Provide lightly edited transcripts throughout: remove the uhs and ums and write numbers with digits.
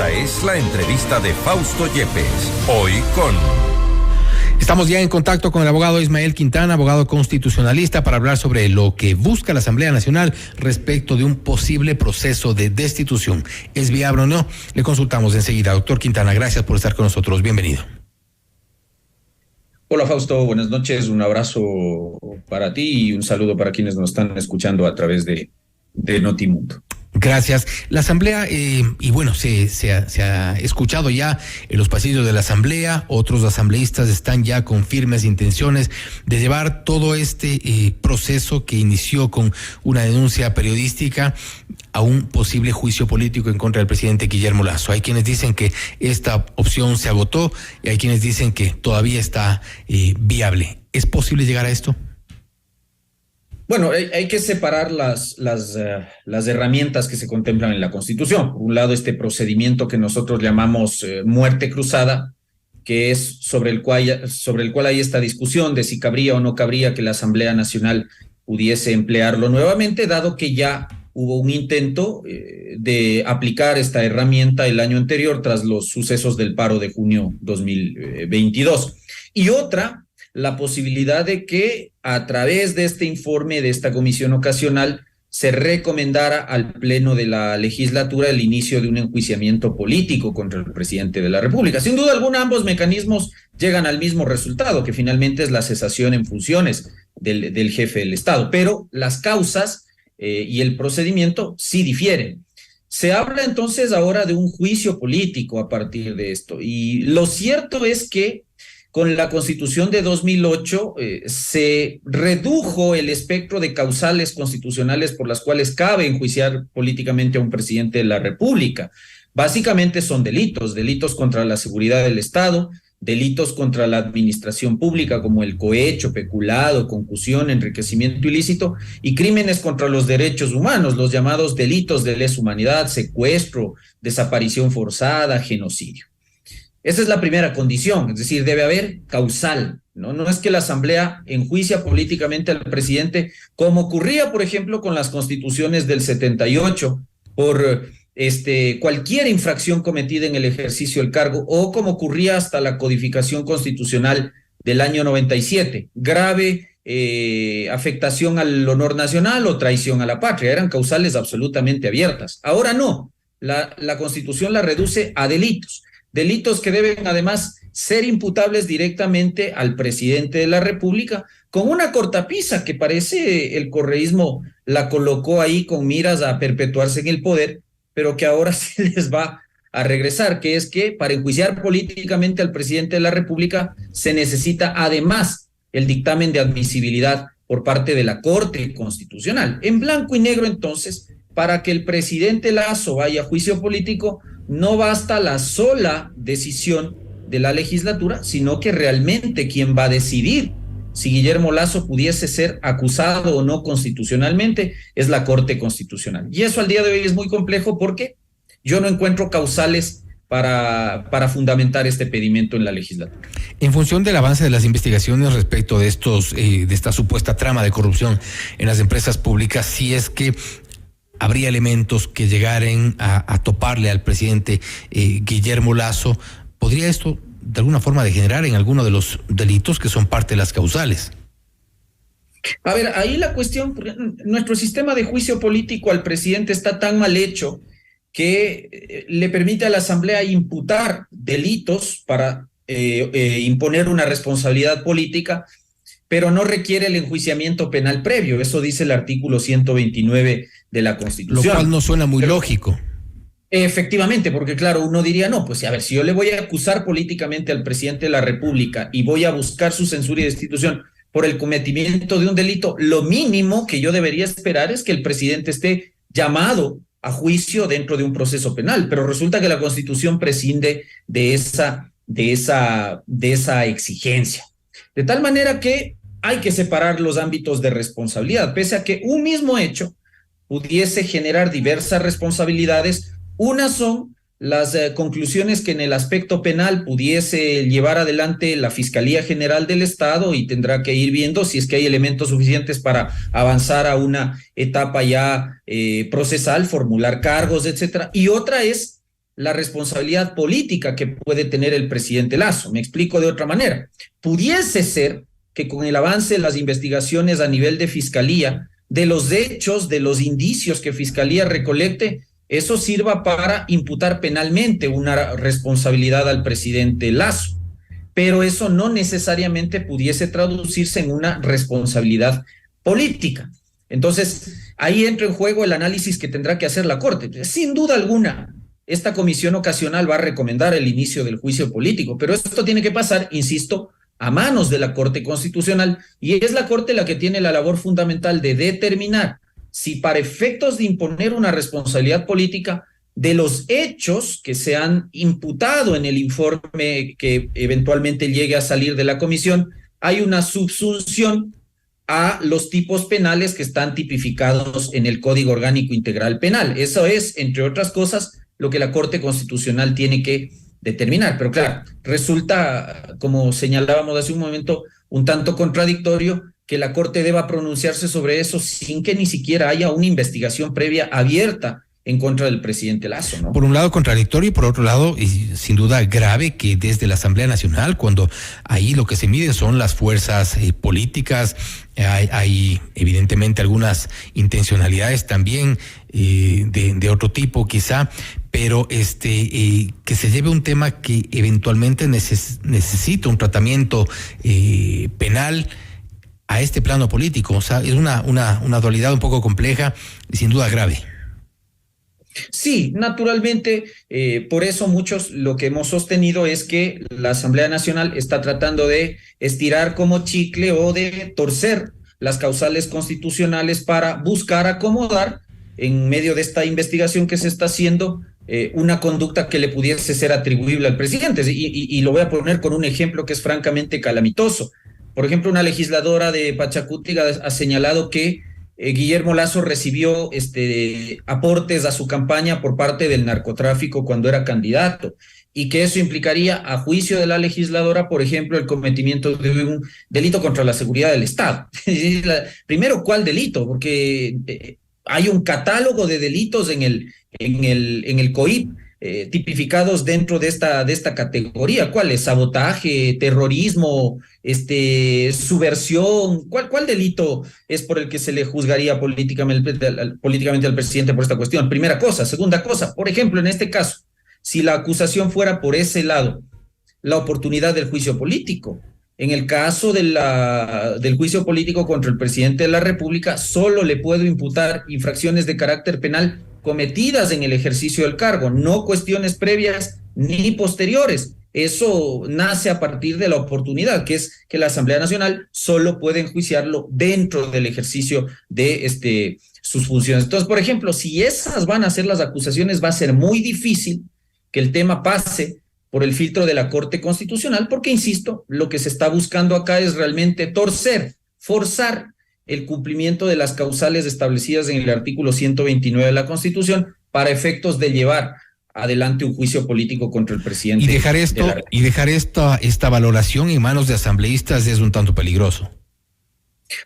Esta es la entrevista de Fausto Yepes, hoy con... Estamos ya en contacto con el abogado Ismael Quintana, abogado constitucionalista, para hablar sobre lo que busca la Asamblea Nacional respecto de un posible proceso de destitución. ¿Es viable o no? Le consultamos enseguida. Doctor Quintana, gracias por estar con nosotros. Bienvenido. Hola Fausto, buenas noches. Un abrazo para ti y un saludo para quienes nos están escuchando a través de Notimundo. Gracias. La Asamblea, y bueno, se ha escuchado ya en los pasillos de la Asamblea, otros asambleístas están ya con firmes intenciones de llevar todo este proceso que inició con una denuncia periodística a un posible juicio político en contra del presidente Guillermo Lasso. Hay quienes dicen que esta opción se agotó y hay quienes dicen que todavía está viable. ¿Es posible llegar a esto? Bueno, hay que separar las herramientas que se contemplan en la Constitución. Por un lado, este procedimiento que nosotros llamamos muerte cruzada, que es sobre el cual hay esta discusión de si cabría o no cabría que la Asamblea Nacional pudiese emplearlo nuevamente, dado que ya hubo un intento de aplicar esta herramienta el año anterior tras los sucesos del paro de junio 2022. Y otra, la posibilidad de que a través de este informe de esta comisión ocasional se recomendara al Pleno de la legislatura el inicio de un enjuiciamiento político contra el presidente de la República. Sin duda alguna, ambos mecanismos llegan al mismo resultado, que finalmente es la cesación en funciones del jefe del Estado, pero las causas y el procedimiento sí difieren. Se habla entonces ahora de un juicio político a partir de esto, y lo cierto es que con la Constitución de 2008 se redujo el espectro de causales constitucionales por las cuales cabe enjuiciar políticamente a un presidente de la República. Básicamente son delitos contra la seguridad del Estado, delitos contra la administración pública como el cohecho, peculado, concusión, enriquecimiento ilícito, y crímenes contra los derechos humanos, los llamados delitos de lesa humanidad, secuestro, desaparición forzada, genocidio. Esa es la primera condición, es decir, debe haber causal, ¿no? No es que la Asamblea enjuicia políticamente al presidente, como ocurría, por ejemplo, con las constituciones del 78, por cualquier infracción cometida en el ejercicio del cargo, o como ocurría hasta la codificación constitucional del año 97, grave afectación al honor nacional o traición a la patria. Eran causales absolutamente abiertas. Ahora no, la Constitución la reduce a delitos que deben además ser imputables directamente al presidente de la República, con una cortapisa que parece el correísmo la colocó ahí con miras a perpetuarse en el poder, pero que ahora se les va a regresar, que es que para enjuiciar políticamente al presidente de la República se necesita además el dictamen de admisibilidad por parte de la Corte Constitucional. En blanco y negro, entonces, para que el presidente Lasso vaya a juicio político, no basta la sola decisión de la legislatura, sino que realmente quien va a decidir si Guillermo Lasso pudiese ser acusado o no constitucionalmente es la Corte Constitucional. Y eso al día de hoy es muy complejo porque yo no encuentro causales para fundamentar este pedimento en la legislatura. En función del avance de las investigaciones respecto de de esta supuesta trama de corrupción en las empresas públicas, si es que habría elementos que llegaren a toparle al presidente Guillermo Lasso, ¿podría esto de alguna forma degenerar en alguno de los delitos que son parte de las causales? A ver, ahí la cuestión, nuestro sistema de juicio político al presidente está tan mal hecho que le permite a la Asamblea imputar delitos para imponer una responsabilidad política, pero no requiere el enjuiciamiento penal previo. Eso dice el artículo 129 de la Constitución. Lo cual no suena muy lógico. Efectivamente, porque claro, uno diría, no, pues a ver, si yo le voy a acusar políticamente al presidente de la República y voy a buscar su censura y destitución por el cometimiento de un delito, lo mínimo que yo debería esperar es que el presidente esté llamado a juicio dentro de un proceso penal, pero resulta que la Constitución prescinde de esa exigencia. De tal manera que hay que separar los ámbitos de responsabilidad, pese a que un mismo hecho pudiese generar diversas responsabilidades. Unas son las conclusiones que en el aspecto penal pudiese llevar adelante la Fiscalía General del Estado y tendrá que ir viendo si es que hay elementos suficientes para avanzar a una etapa ya procesal, formular cargos, etcétera. Y otra es la responsabilidad política que puede tener el presidente Lasso. Me explico de otra manera. Pudiese ser que con el avance de las investigaciones a nivel de fiscalía, de los hechos, de los indicios que fiscalía recolecte, eso sirva para imputar penalmente una responsabilidad al presidente Lasso. Pero eso no necesariamente pudiese traducirse en una responsabilidad política. Entonces, ahí entra en juego el análisis que tendrá que hacer la Corte. Sin duda alguna, esta comisión ocasional va a recomendar el inicio del juicio político, pero esto tiene que pasar, insisto, a manos de la Corte Constitucional, y es la Corte la que tiene la labor fundamental de determinar si para efectos de imponer una responsabilidad política de los hechos que se han imputado en el informe que eventualmente llegue a salir de la comisión, hay una subsunción a los tipos penales que están tipificados en el Código Orgánico Integral Penal. Eso es, entre otras cosas, lo que la Corte Constitucional tiene que determinar. Pero claro, resulta, como señalábamos hace un momento, un tanto contradictorio que la Corte deba pronunciarse sobre eso sin que ni siquiera haya una investigación previa abierta en contra del presidente Lasso, ¿no? Por un lado contradictorio y por otro lado, y sin duda grave, que desde la Asamblea Nacional, cuando ahí lo que se miden son las fuerzas políticas, hay evidentemente algunas intencionalidades también de otro tipo quizá, pero que se lleve un tema que eventualmente necesita un tratamiento penal a este plano político. O sea, es una dualidad un poco compleja y sin duda grave. Sí, naturalmente, por eso muchos lo que hemos sostenido es que la Asamblea Nacional está tratando de estirar como chicle o de torcer las causales constitucionales para buscar acomodar en medio de esta investigación que se está haciendo una conducta que le pudiese ser atribuible al presidente. Y lo voy a poner con un ejemplo que es francamente calamitoso. Por ejemplo, una legisladora de Pachacútec ha señalado que Guillermo Lasso recibió aportes a su campaña por parte del narcotráfico cuando era candidato, y que eso implicaría, a juicio de la legisladora, por ejemplo, el cometimiento de un delito contra la seguridad del Estado. Primero, ¿cuál delito? Porque hay un catálogo de delitos en el COIP tipificados dentro de esta categoría. ¿Cuál es? Sabotaje, terrorismo, subversión. ¿Cuál delito es por el que se le juzgaría políticamente al presidente por esta cuestión? Primera cosa. Segunda cosa, por ejemplo, en este caso, si la acusación fuera por ese lado, la oportunidad del juicio político. En el caso del juicio político contra el presidente de la República, solo le puedo imputar infracciones de carácter penal cometidas en el ejercicio del cargo, no cuestiones previas ni posteriores. Eso nace a partir de la oportunidad, que es que la Asamblea Nacional solo puede enjuiciarlo dentro del ejercicio de sus funciones. Entonces, por ejemplo, si esas van a ser las acusaciones, va a ser muy difícil que el tema pase por el filtro de la Corte Constitucional, porque, insisto, lo que se está buscando acá es realmente torcer, forzar el cumplimiento de las causales establecidas en el artículo 129 de la Constitución para efectos de llevar adelante un juicio político contra el presidente. Y dejar esta valoración en manos de asambleístas es un tanto peligroso.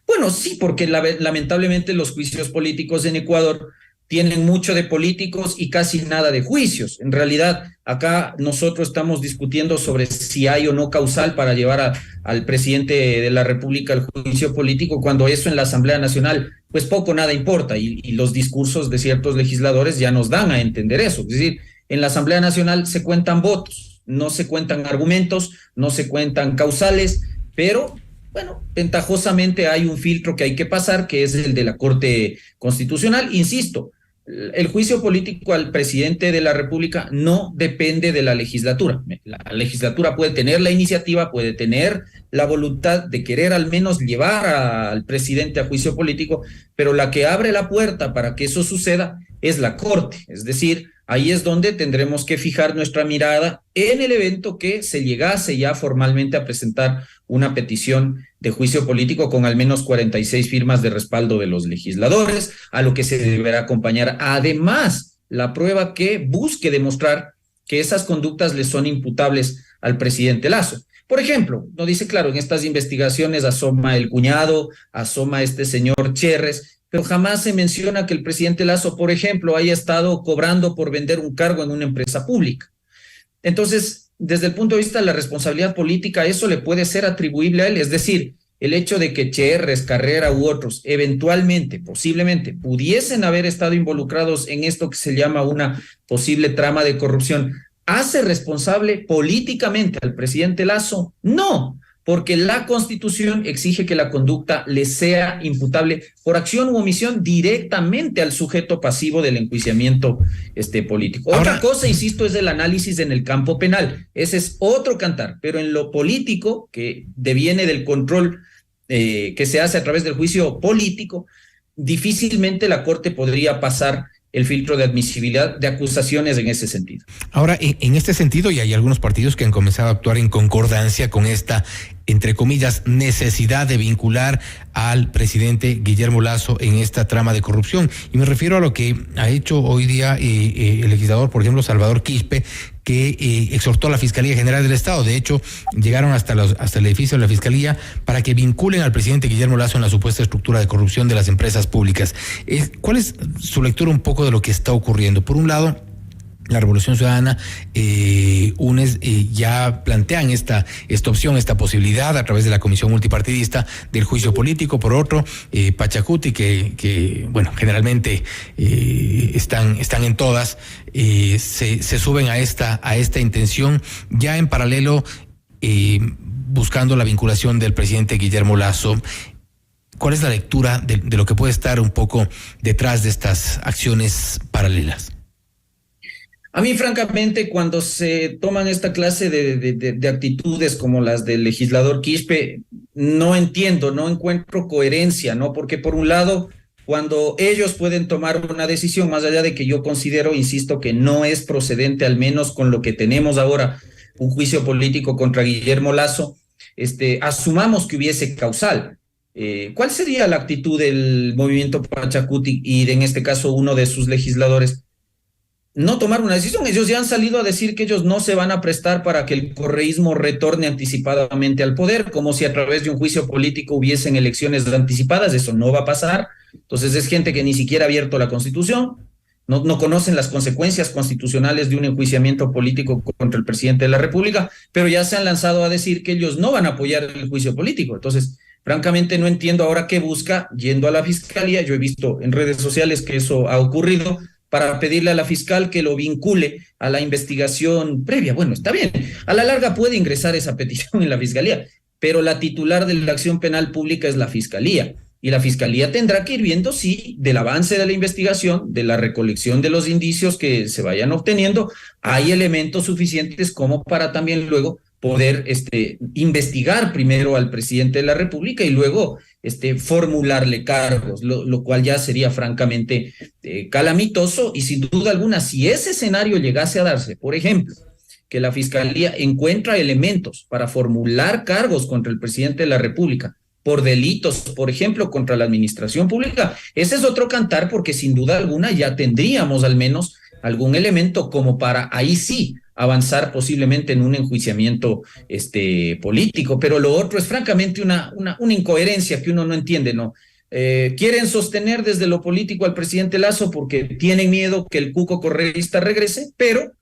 Bueno, sí, porque lamentablemente los juicios políticos en Ecuador tienen mucho de políticos y casi nada de juicios. En realidad, acá nosotros estamos discutiendo sobre si hay o no causal para llevar al presidente de la República al juicio político, cuando eso en la Asamblea Nacional, pues poco o nada importa, y los discursos de ciertos legisladores ya nos dan a entender eso. Es decir, en la Asamblea Nacional se cuentan votos, no se cuentan argumentos, no se cuentan causales, pero bueno, ventajosamente hay un filtro que hay que pasar, que es el de la Corte Constitucional. Insisto, el juicio político al presidente de la República no depende de la legislatura. La legislatura puede tener la iniciativa, puede tener la voluntad de querer al menos llevar al presidente a juicio político, pero la que abre la puerta para que eso suceda es la Corte. Es decir, ahí es donde tendremos que fijar nuestra mirada en el evento que se llegase ya formalmente a presentar una petición de juicio político con al menos 46 firmas de respaldo de los legisladores, a lo que se deberá acompañar además la prueba que busque demostrar que esas conductas le son imputables al presidente Lasso. Por ejemplo, nos dice, claro, en estas investigaciones asoma el cuñado, asoma este señor Cherres, pero jamás se menciona que el presidente Lasso, por ejemplo, haya estado cobrando por vender un cargo en una empresa pública. Entonces, desde el punto de vista de la responsabilidad política, eso le puede ser atribuible a él, es decir, el hecho de que Cherres, Carrera u otros eventualmente, posiblemente, pudiesen haber estado involucrados en esto que se llama una posible trama de corrupción, ¿hace responsable políticamente al presidente Lasso? No, porque la Constitución exige que la conducta le sea imputable por acción u omisión directamente al sujeto pasivo del enjuiciamiento político. Otra cosa, insisto, es el análisis en el campo penal. Ese es otro cantar, pero en lo político, que deviene del control que se hace a través del juicio político, difícilmente la Corte podría pasar el filtro de admisibilidad de acusaciones en ese sentido. Ahora, en este sentido, y hay algunos partidos que han comenzado a actuar en concordancia con esta, entre comillas, necesidad de vincular al presidente Guillermo Lasso en esta trama de corrupción. Y me refiero a lo que ha hecho hoy día el legislador, por ejemplo, Salvador Quispe, que exhortó a la Fiscalía General del Estado. De hecho, llegaron hasta el edificio de la Fiscalía para que vinculen al presidente Guillermo Lasso en la supuesta estructura de corrupción de las empresas públicas. ¿Cuál es su lectura un poco de lo que está ocurriendo? Por un lado, la Revolución Ciudadana, UNES, ya plantean esta opción, esta posibilidad a través de la Comisión Multipartidista del juicio político. Por otro, Pachacuti, que bueno, generalmente están en todas, se suben a esta intención, ya en paralelo buscando la vinculación del presidente Guillermo Lasso. ¿Cuál es la lectura de lo que puede estar un poco detrás de estas acciones paralelas? A mí, francamente, cuando se toman esta clase de actitudes como las del legislador Quispe, no entiendo, no encuentro coherencia, ¿no? Porque por un lado, cuando ellos pueden tomar una decisión, más allá de que yo considero, insisto, que no es procedente, al menos con lo que tenemos ahora, un juicio político contra Guillermo Lasso, asumamos que hubiese causal. ¿Cuál sería la actitud del movimiento Pachacuti y en este caso uno de sus legisladores? No tomar una decisión. Ellos ya han salido a decir que ellos no se van a prestar para que el correísmo retorne anticipadamente al poder, como si a través de un juicio político hubiesen elecciones anticipadas. Eso no va a pasar. Entonces es gente que ni siquiera ha abierto la Constitución, no conocen las consecuencias constitucionales de un enjuiciamiento político contra el presidente de la República, pero ya se han lanzado a decir que ellos no van a apoyar el juicio político. Entonces, francamente, no entiendo ahora qué busca yendo a la Fiscalía. Yo he visto en redes sociales que eso ha ocurrido, para pedirle a la fiscal que lo vincule a la investigación previa. Bueno, está bien, a la larga puede ingresar esa petición en la Fiscalía, pero la titular de la acción penal pública es la Fiscalía, y la Fiscalía tendrá que ir viendo si del avance de la investigación, de la recolección de los indicios que se vayan obteniendo, hay elementos suficientes como para también luego poder investigar primero al presidente de la República y luego formularle cargos, lo cual ya sería francamente calamitoso. Y sin duda alguna, si ese escenario llegase a darse, por ejemplo, que la Fiscalía encuentra elementos para formular cargos contra el presidente de la República por delitos, por ejemplo, contra la administración pública, ese es otro cantar, porque sin duda alguna ya tendríamos al menos algún elemento como para ahí sí avanzar posiblemente en un enjuiciamiento político. Pero lo otro es francamente una incoherencia que uno no entiende, ¿no? Quieren sostener desde lo político al presidente Lasso porque tienen miedo que el cuco correísta regrese, pero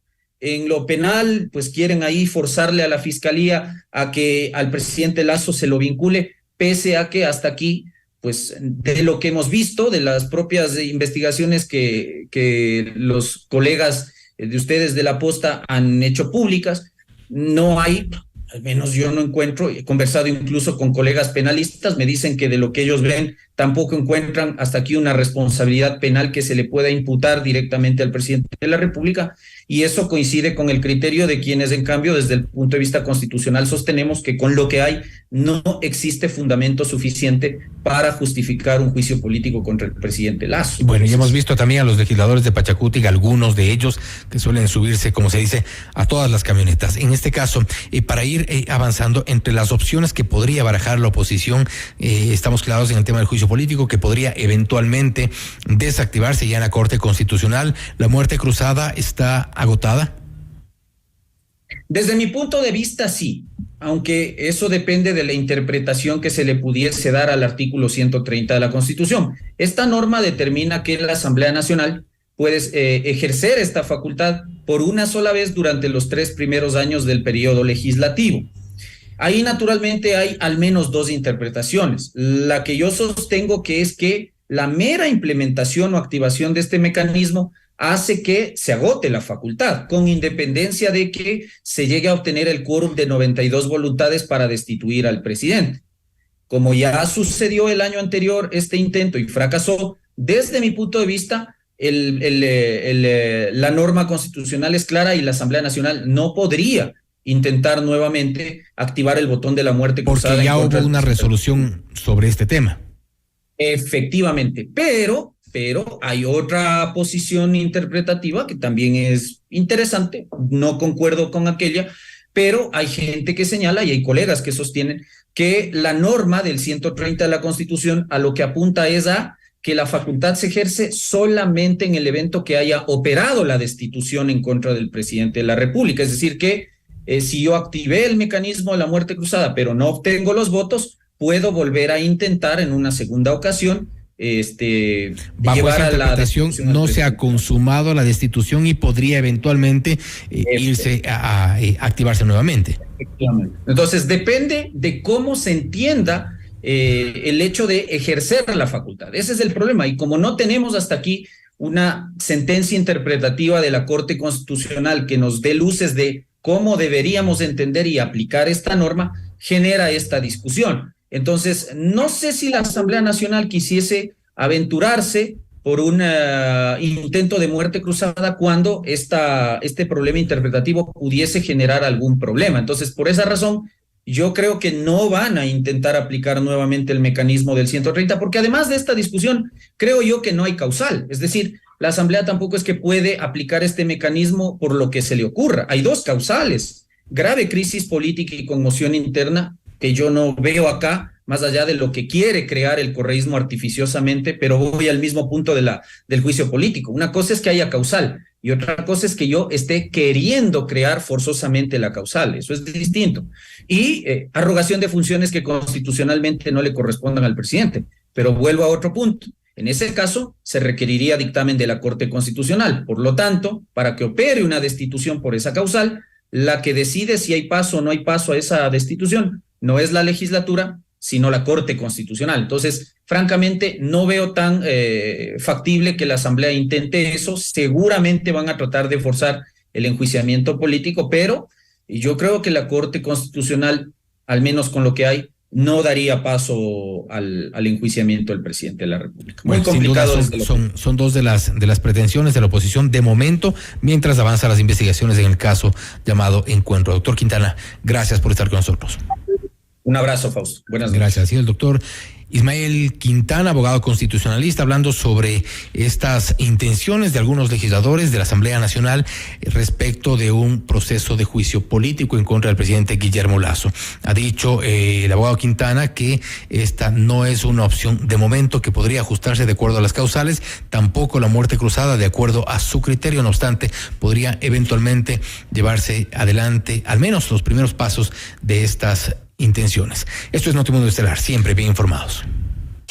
en lo penal pues quieren ahí forzarle a la Fiscalía a que al presidente Lasso se lo vincule, pese a que hasta aquí, pues de lo que hemos visto, de las propias investigaciones que los colegas de ustedes de la Posta han hecho públicas, no hay, al menos yo no encuentro, he conversado incluso con colegas penalistas, me dicen que de lo que ellos ven tampoco encuentran hasta aquí una responsabilidad penal que se le pueda imputar directamente al presidente de la República, y eso coincide con el criterio de quienes, en cambio, desde el punto de vista constitucional, sostenemos que con lo que hay no existe fundamento suficiente para justificar un juicio político contra el presidente Lasso. Bueno, y hemos visto también a los legisladores de Pachacuti, algunos de ellos que suelen subirse, como se dice, a todas las camionetas. En este caso, para ir avanzando entre las opciones que podría barajar la oposición, estamos claros en el tema del juicio político, que podría eventualmente desactivarse ya en la Corte Constitucional. ¿La muerte cruzada está agotada? Desde mi punto de vista, sí. aunque eso depende de la interpretación que se le pudiese dar al artículo 130 de la Constitución. Esta norma determina que la Asamblea Nacional puede ejercer esta facultad por una sola vez durante los 3 primeros años del periodo legislativo. Ahí naturalmente hay al menos 2 interpretaciones. La que yo sostengo que es que la mera implementación o activación de este mecanismo hace que se agote la facultad, con independencia de que se llegue a obtener el quórum de 92 voluntades para destituir al presidente. Como ya sucedió el año anterior este intento y fracasó, desde mi punto de vista, la norma constitucional es clara y la Asamblea Nacional no podría intentar nuevamente activar el botón de la muerte cruzada. Porque ya hubo una resolución sobre este tema. Efectivamente, pero hay otra posición interpretativa que también es interesante, no concuerdo con aquella, pero hay gente que señala y hay colegas que sostienen que la norma del 130 de la Constitución a lo que apunta es a que la facultad se ejerce solamente en el evento que haya operado la destitución en contra del presidente de la República. Es decir, que si yo activé el mecanismo de la muerte cruzada, pero no obtengo los votos, puedo volver a intentar en una segunda ocasión bajo llevar esa a la interpretación no se ha consumado la destitución y podría eventualmente irse a activarse nuevamente. Efectivamente. Entonces depende de cómo se entienda el hecho de ejercer la facultad. Ese es el problema, y como no tenemos hasta aquí una sentencia interpretativa de la Corte Constitucional que nos dé luces de cómo deberíamos entender y aplicar esta norma, genera esta discusión. Entonces, no sé si la Asamblea Nacional quisiese aventurarse por un intento de muerte cruzada cuando este problema interpretativo pudiese generar algún problema. Entonces, por esa razón, yo creo que no van a intentar aplicar nuevamente el mecanismo del 130, porque además de esta discusión, creo yo que no hay causal. Es decir, la Asamblea tampoco es que puede aplicar este mecanismo por lo que se le ocurra. Hay 2 causales: grave crisis política y conmoción interna, que yo no veo acá, más allá de lo que quiere crear el correísmo artificiosamente, pero voy al mismo punto del juicio político. Una cosa es que haya causal y otra cosa es que yo esté queriendo crear forzosamente la causal. Eso es distinto. Y arrogación de funciones que constitucionalmente no le correspondan al presidente. Pero vuelvo a otro punto. En ese caso, se requeriría dictamen de la Corte Constitucional. Por lo tanto, para que opere una destitución por esa causal, la que decide si hay paso o no hay paso a esa destitución no es la legislatura, sino la Corte Constitucional. Entonces, francamente, no veo tan factible que la Asamblea intente eso. Seguramente van a tratar de forzar el enjuiciamiento político, pero yo creo que la Corte Constitucional, al menos con lo que hay, no daría paso al enjuiciamiento del presidente de la República. Muy complicado. Son 2 de las pretensiones de la oposición de momento, mientras avanzan las investigaciones en el caso llamado Encuentro. Doctor Quintana, gracias por estar con nosotros. Un abrazo, Fausto. Buenas noches. Gracias. Y el doctor Ismael Quintana, abogado constitucionalista, hablando sobre estas intenciones de algunos legisladores de la Asamblea Nacional respecto de un proceso de juicio político en contra del presidente Guillermo Lasso. Ha dicho el abogado Quintana que esta no es una opción de momento, que podría ajustarse de acuerdo a las causales, tampoco la muerte cruzada de acuerdo a su criterio. No obstante, podría eventualmente llevarse adelante al menos los primeros pasos de estas intenciones. Esto es Notimundo Estelar, siempre bien informados.